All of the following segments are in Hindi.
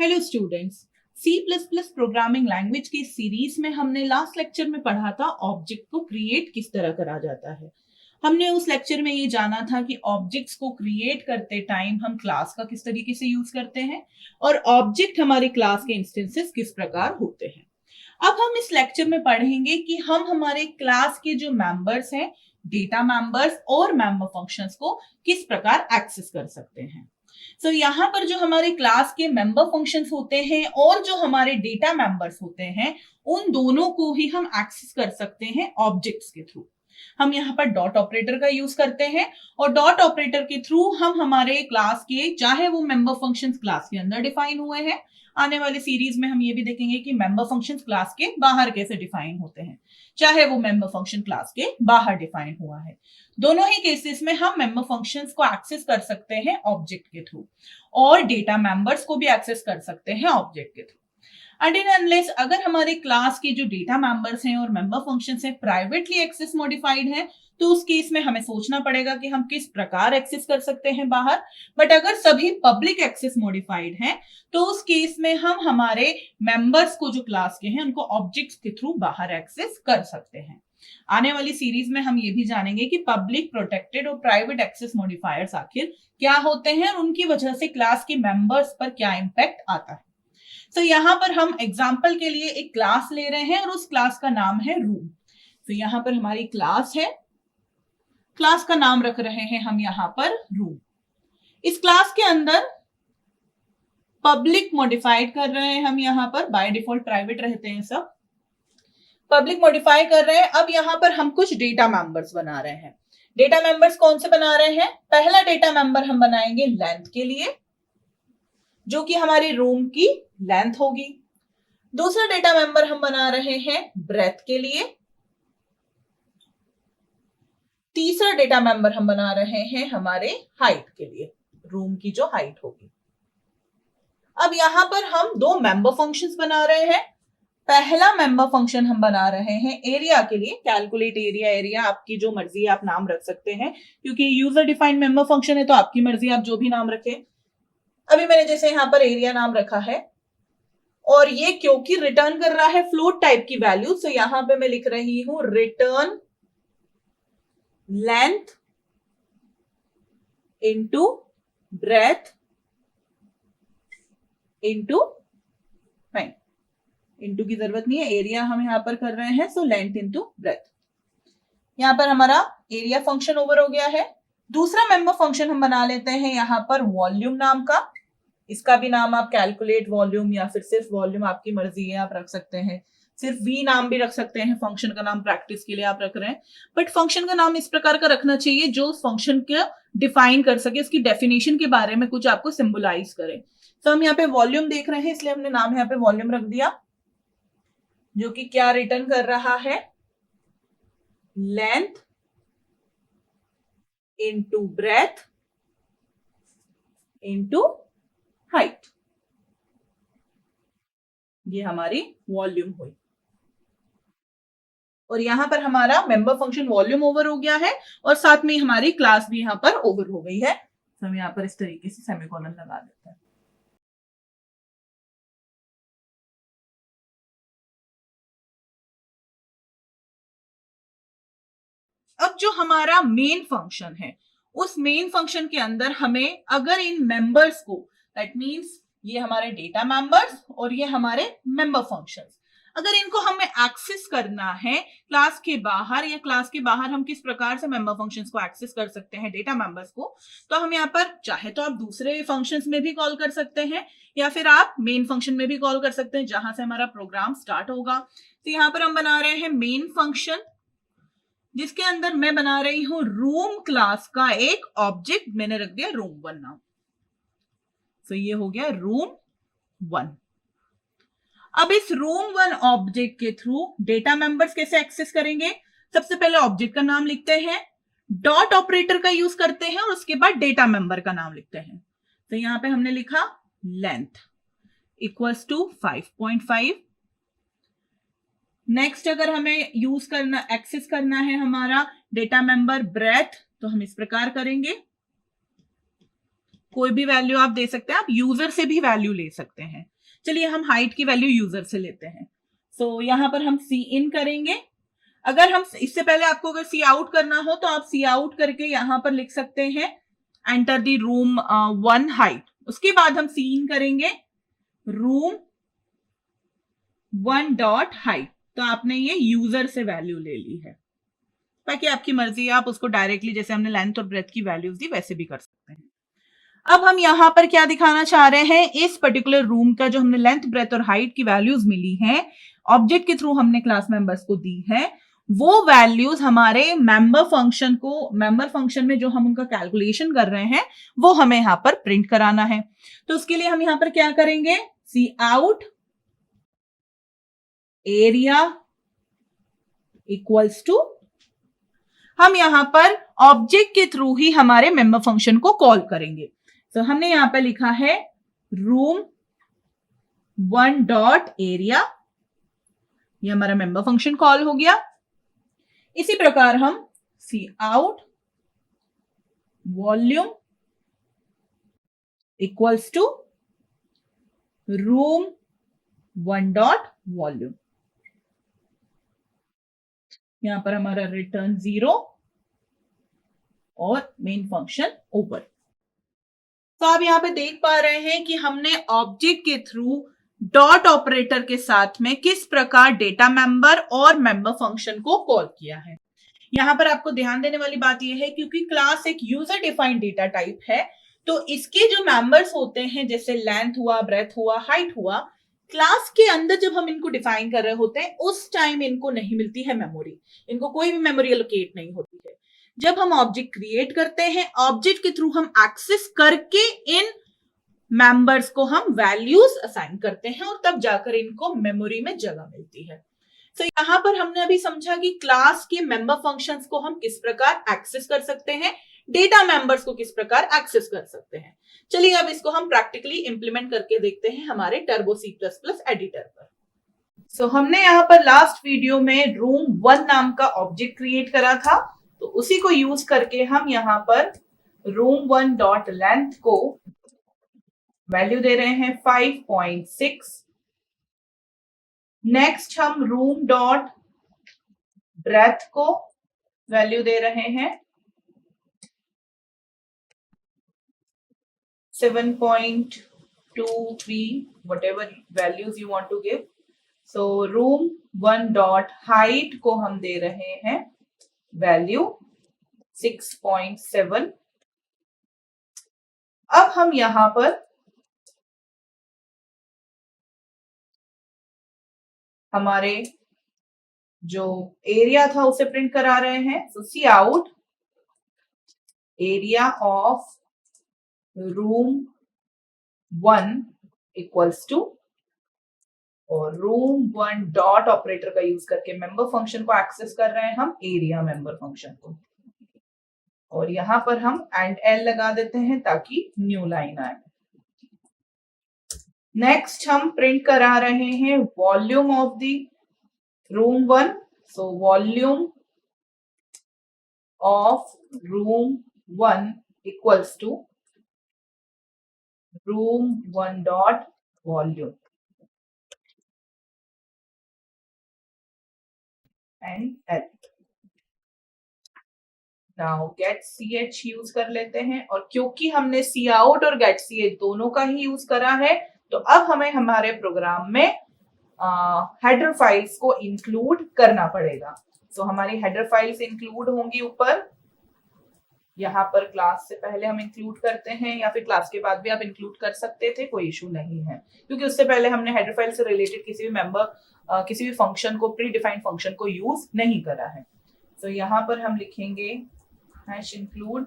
Hello students, C++ programming language की सीरीज में हमने लास्ट लेक्चर में पढ़ा था ऑब्जेक्ट को क्रिएट किस तरह करा जाता है। हमने उस लेक्चर में ये जाना था कि ऑब्जेक्ट्स को क्रिएट करते टाइम हम क्लास का किस तरीके से यूज करते हैं और ऑब्जेक्ट हमारे क्लास के इंस्टेंसेस किस प्रकार होते हैं। अब हम इस लेक्चर में पढ़ेंगे कि हम हमारे क्लास के जो मेंबर्स हैं, डेटा मेंबर्स और मेंबर फंक्शंस को किस प्रकार एक्सेस कर सकते हैं। यहाँ पर जो हमारे क्लास के मेंबर फंक्शंस होते हैं और जो हमारे डेटा मेंबर्स होते हैं, उन दोनों को ही हम एक्सेस कर सकते हैं ऑब्जेक्ट्स के थ्रू। हम यहाँ पर डॉट ऑपरेटर का यूज करते हैं और डॉट ऑपरेटर के थ्रू हम हमारे क्लास के, चाहे वो मेंबर फंक्शंस क्लास के अंदर डिफाइन हुए हैं, आने वाली सीरीज में हम ये भी देखेंगे कि मेंबर फंक्शंस क्लास के बाहर कैसे डिफाइन होते हैं, चाहे वो मेंबर फंक्शन क्लास के बाहर डिफाइन हुआ है। दोनों ही केसेस में हम मेंबर फंक्शंस को एक्सेस कर सकते हैं ऑब्जेक्ट के थ्रू और डेटा मेंबर्स को भी एक्सेस कर सकते हैं ऑब्जेक्ट के थ्रू। अनटिल अनलेस अगर हमारे क्लास के जो डेटा मेंबर्स हैं और मेंबर फंक्शंस हैं प्राइवेटली एक्सेस मॉडिफाइड है, तो उस केस में हमें सोचना पड़ेगा कि हम किस प्रकार एक्सेस कर सकते हैं बाहर। बट अगर सभी पब्लिक एक्सेस मॉडिफाइड हैं, तो उस केस में हम हमारे मेंबर्स को जो क्लास के हैं उनको ऑब्जेक्ट्स के थ्रू बाहर एक्सेस कर सकते हैं। आने वाली सीरीज में हम ये भी जानेंगे कि पब्लिक, प्रोटेक्टेड और प्राइवेट एक्सेस मॉडिफायर्स आखिर क्या होते हैं और उनकी वजह से क्लास के मेंबर्स पर क्या इंपैक्ट आता है। यहाँ पर हम एग्जाम्पल के लिए एक क्लास ले रहे हैं और उस क्लास का नाम है रूम। यहाँ पर हमारी क्लास है, क्लास का नाम रख रहे हैं हम यहाँ पर रूम। इस क्लास के अंदर पब्लिक मॉडिफाइड कर रहे हैं हम, यहाँ पर बाय डिफॉल्ट प्राइवेट रहते हैं सब, पब्लिक मॉडिफाई कर रहे हैं। अब यहाँ पर हम कुछ डेटा मेंबर्स बना रहे हैं। डेटा मेंबर्स कौन से बना रहे हैं? पहला डेटा मेंबर हम बनाएंगे लेंथ के लिए, जो कि हमारे रूम की लेंथ होगी। दूसरा डेटा मेंबर हम बना रहे हैं ब्रेथ के लिए। तीसरा डेटा मेंबर हम बना रहे हैं हमारे हाइट के लिए, रूम की जो हाइट होगी। अब यहां पर हम दो मेंबर फंक्शंस बना रहे हैं। पहला मेंबर फंक्शन हम बना रहे हैं एरिया के लिए, कैलकुलेट एरिया। एरिया आपकी जो मर्जी है आप नाम रख सकते हैं, क्योंकि यूजर डिफाइंड मेंबर फंक्शन है तो आपकी मर्जी, आप जो भी नाम रखें। अभी मैंने जैसे यहाँ पर एरिया नाम रखा है और ये क्योंकि रिटर्न कर रहा है फ्लोट टाइप की वैल्यू, तो यहां पे मैं लिख रही हूं return length into breadth into height. Into की जरूरत नहीं है, एरिया हम यहां पर कर रहे हैं, सो लेंथ इंटू ब्रेथ। यहां पर हमारा एरिया फंक्शन ओवर हो गया है। दूसरा मेंबर फंक्शन हम बना लेते हैं यहां पर वॉल्यूम नाम का। इसका भी नाम आप कैलकुलेट वॉल्यूम या फिर सिर्फ वॉल्यूम, आपकी मर्जी है, आप रख सकते हैं। सिर्फ वी नाम भी रख सकते हैं, फंक्शन का नाम प्रैक्टिस के लिए आप रख रहे हैं। बट फंक्शन का नाम इस प्रकार का रखना चाहिए जो उस फंक्शन को डिफाइन कर सके, उसकी डेफिनेशन के बारे में कुछ आपको सिंबलाइज करे। तो हम यहाँ पे वॉल्यूम देख रहे हैं, इसलिए हमने नाम यहाँ पे वॉल्यूम रख दिया, जो कि क्या रिटर्न कर रहा है? Length into breadth into height. ये हमारी वॉल्यूम हुई और यहां पर हमारा मेंबर फंक्शन वॉल्यूम ओवर हो गया है और साथ में हमारी क्लास भी यहां पर ओवर हो गई है। तो हम यहां पर इस तरीके से सेमीकोलन लगा देते हैं। अब जो हमारा मेन फंक्शन है, उस मेन फंक्शन के अंदर हमें अगर इन मेंबर्स को, दैट मींस ये हमारे डेटा मेंबर्स और ये हमारे मेंबर फंक्शंस, अगर इनको हमें एक्सेस करना है क्लास के बाहर, या क्लास के बाहर हम किस प्रकार से मेंबर फंक्शंस को एक्सेस कर सकते हैं डेटा मेंबर्स को, तो हम यहाँ पर चाहे तो आप दूसरे फंक्शंस में भी कॉल कर सकते हैं या फिर आप मेन फंक्शन में भी कॉल कर सकते हैं जहां से हमारा प्रोग्राम स्टार्ट होगा। तो यहाँ पर हम बना रहे हैं मेन फंक्शन, जिसके अंदर मैं बना रही हूं रूम क्लास का एक ऑब्जेक्ट, मैंने रख दिया रूम 1 नाम। तो ये हो गया रूम 1। अब इस रूम 1 ऑब्जेक्ट के थ्रू डेटा मेंबर्स कैसे एक्सेस करेंगे? सबसे पहले ऑब्जेक्ट का नाम लिखते हैं, डॉट ऑपरेटर का यूज करते हैं और उसके बाद डेटा मेंबर का नाम लिखते हैं। तो यहां पे हमने लिखा लेंथ इक्वल्स टू 5.5। नेक्स्ट अगर हमें यूज करना, एक्सेस करना है हमारा डेटा मेंबर ब्रेथ, तो हम इस प्रकार करेंगे कोई भी वैल्यू आप दे सकते हैं, आप यूजर से भी वैल्यू ले सकते हैं। चलिए हम हाइट की वैल्यू यूजर से लेते हैं। सो यहाँ पर हम सी इन करेंगे। अगर हम इससे पहले आपको अगर सी आउट करना हो तो आप सी आउट करके यहां पर लिख सकते हैं एंटर द रूम 1 हाइट। उसके बाद हम सी इन करेंगे रूम 1 डॉट हाइट। तो आपने ये यूजर से वैल्यू ले ली है। बाकी आपकी मर्जी है, आप उसको डायरेक्टली जैसे हमने लेंथ और ब्रेथ की वैल्यूज दी वैसे भी कर सकते हैं। अब हम यहां पर क्या दिखाना चाह रहे हैं, इस पर्टिकुलर रूम का जो हमने लेंथ ब्रेथ और हाइट की वैल्यूज मिली हैं ऑब्जेक्ट के थ्रू हमने क्लास मेंबर्स को दी है, वो वैल्यूज हमारे मेंबर फंक्शन में जो हम उनका कैलकुलेशन कर रहे हैं वो हमें यहां पर प्रिंट कराना है। तो उसके लिए हम यहां पर क्या करेंगे, सी आउट एरिया इक्वल्स टू, हम यहां पर ऑब्जेक्ट के थ्रू ही हमारे मेंबर फंक्शन को कॉल करेंगे। तो हमने यहां पर लिखा है रूम 1 डॉट एरिया, ये हमारा मेंबर फंक्शन कॉल हो गया। इसी प्रकार हम cout volume equals to room 1 dot volume, यहां पर हमारा रिटर्न 0 और मेन फंक्शन ओवर। तो आप यहां पे देख पा रहे हैं कि हमने ऑब्जेक्ट के थ्रू डॉट ऑपरेटर के साथ में किस प्रकार डेटा मेंबर और मेंबर फंक्शन को कॉल किया है। यहां पर आपको ध्यान देने वाली बात यह है क्योंकि क्लास एक यूजर डिफाइंड डेटा टाइप है, तो इसके जो मेंबर्स होते हैं जैसे लेंथ हुआ, ब्रेथ हुआ, हाइट हुआ, क्लास के अंदर जब हम इनको डिफाइन कर रहे होते हैं उस टाइम इनको नहीं मिलती है मेमोरी, इनको कोई भी मेमोरी एलोकेट नहीं होती है। जब हम ऑब्जेक्ट क्रिएट करते हैं, ऑब्जेक्ट के थ्रू हम एक्सेस करके इन मेंबर्स को हम वैल्यूज असाइन करते हैं और तब जाकर इनको मेमोरी में जगह मिलती है। तो यहां पर हमने अभी समझा कि क्लास के मेंबर फंक्शंस को हम किस प्रकार एक्सेस कर सकते हैं, डेटा मेंबर्स को किस प्रकार एक्सेस कर सकते हैं। चलिए अब इसको हम प्रैक्टिकली इंप्लीमेंट करके देखते हैं हमारे टर्बो C++ एडिटर पर। सो हमने यहां पर लास्ट वीडियो में रूम 1 नाम का ऑब्जेक्ट क्रिएट करा था, तो उसी को यूज करके हम यहां पर रूम 1 डॉट लेंथ को वैल्यू दे रहे हैं 5.6। नेक्स्ट हम रूम डॉट ब्रेथ को वैल्यू दे रहे हैं 7.23, whatever values you want to give. So room 1 dot height को हम दे रहे हैं वैल्यू 6.7। अब हम यहां पर हमारे जो एरिया था उसे प्रिंट करा रहे हैं। So cout area of room 1 equals to, और रूम 1 डॉट ऑपरेटर का यूज करके मेंबर फंक्शन को एक्सेस कर रहे हैं हम एरिया मेंबर फंक्शन को, और यहां पर हम एंड एल लगा देते हैं ताकि न्यू लाइन आए। नेक्स्ट हम प्रिंट करा रहे हैं volume of the room 1। So volume of room 1 equals to room 1 dot volume and L. Now get ch use कर लेते हैं, और क्योंकि हमने सी आउट और गेट ch दोनों का ही यूज करा है तो अब हमें हमारे प्रोग्राम में हेडर फाइल्स को इंक्लूड करना पड़ेगा। सो हमारी हेडर फाइल्स इंक्लूड होंगी ऊपर, यहाँ पर क्लास से पहले हम इंक्लूड करते हैं या फिर क्लास के बाद भी आप इंक्लूड कर सकते थे, कोई इशू नहीं है, क्योंकि उससे पहले हमने हेडर फाइल से रिलेटेड किसी भी मेंबर किसी भी फंक्शन को, प्री डिफाइंड फंक्शन को यूज नहीं करा है। तो यहाँ पर हम लिखेंगे हैश इंक्लूड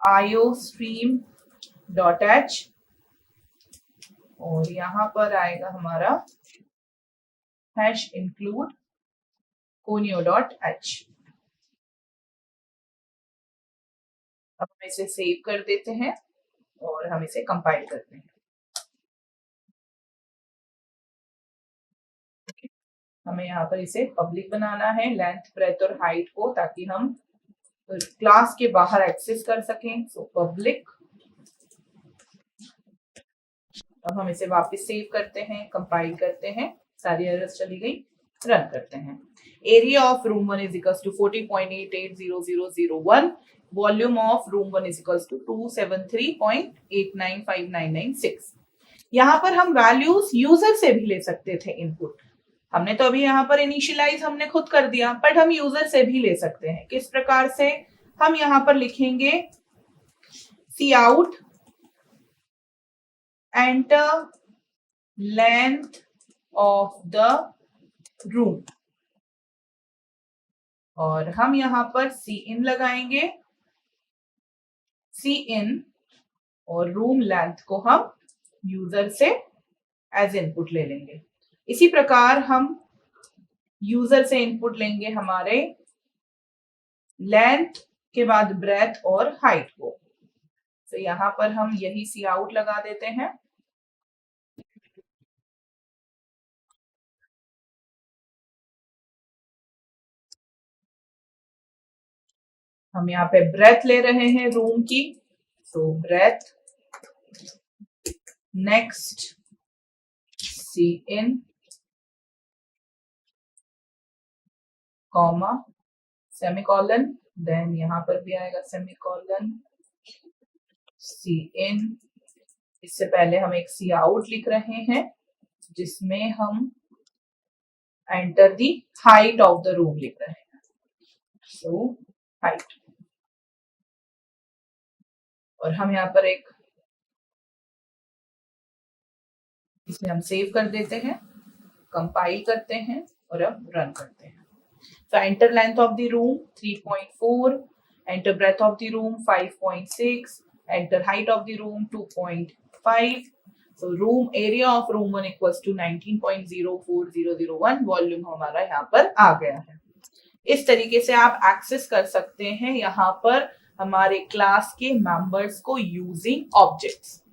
iostream.h, और यहाँ पर आएगा हमारा हैश इंक्लूड conio.h। अब हम इसे सेव कर देते हैं और हम इसे कंपाइल करते हैं। हमें यहाँ पर इसे पब्लिक बनाना है लेंथ, ब्रेथ और हाइट को, ताकि हम क्लास के बाहर एक्सेस कर सकें। सो पब्लिक अब हम इसे वापस सेव करते हैं, कंपाइल करते हैं, सारी एरर्स चली गई, रन करते हैं। Area of room 1 is equals to 40.880001, volume of room 1 is equals to 273.895996। यहाँ पर हम वैल्यूज यूजर से भी ले सकते थे इनपुट। हमने तो अभी यहाँ पर इनिशियलाइज हमने खुद कर दिया, बट हम यूजर से भी ले सकते हैं। किस प्रकार से? हम यहाँ पर लिखेंगे cout enter length of the room, और हम यहाँ पर सी इन लगाएंगे, सी इन और रूम लेंथ को हम यूजर से एज इनपुट ले लेंगे। इसी प्रकार हम यूजर से इनपुट लेंगे हमारे लेंथ के बाद ब्रेथ और हाइट को। तो यहां पर हम यही सी आउट लगा देते हैं। हम यहाँ पे ब्रेथ ले रहे हैं रूम की, तो ब्रेथ, नेक्स्ट सी इन कॉमा सेमीकोलन, देन यहां पर भी आएगा सेमीकोलन, सी इन। इससे पहले हम एक सी आउट लिख रहे हैं जिसमें हम enter the height of the room लिख रहे हैं, सो हाइट। और हम यहाँ पर एक, इसे हम सेव कर देते हैं, कंपाइल करते हैं और अब रन करते हैं। So enter length of the room 3.4, enter breadth of the room 5.6, enter height of the room 2.5. So room area of room 1 equals to 19.04001, volume हमारा यहाँ पर आ गया है। इस तरीके से आप एक्सेस कर सकते हैं यहाँ पर हमारे क्लास के मेंबर्स को यूजिंग ऑब्जेक्ट्स।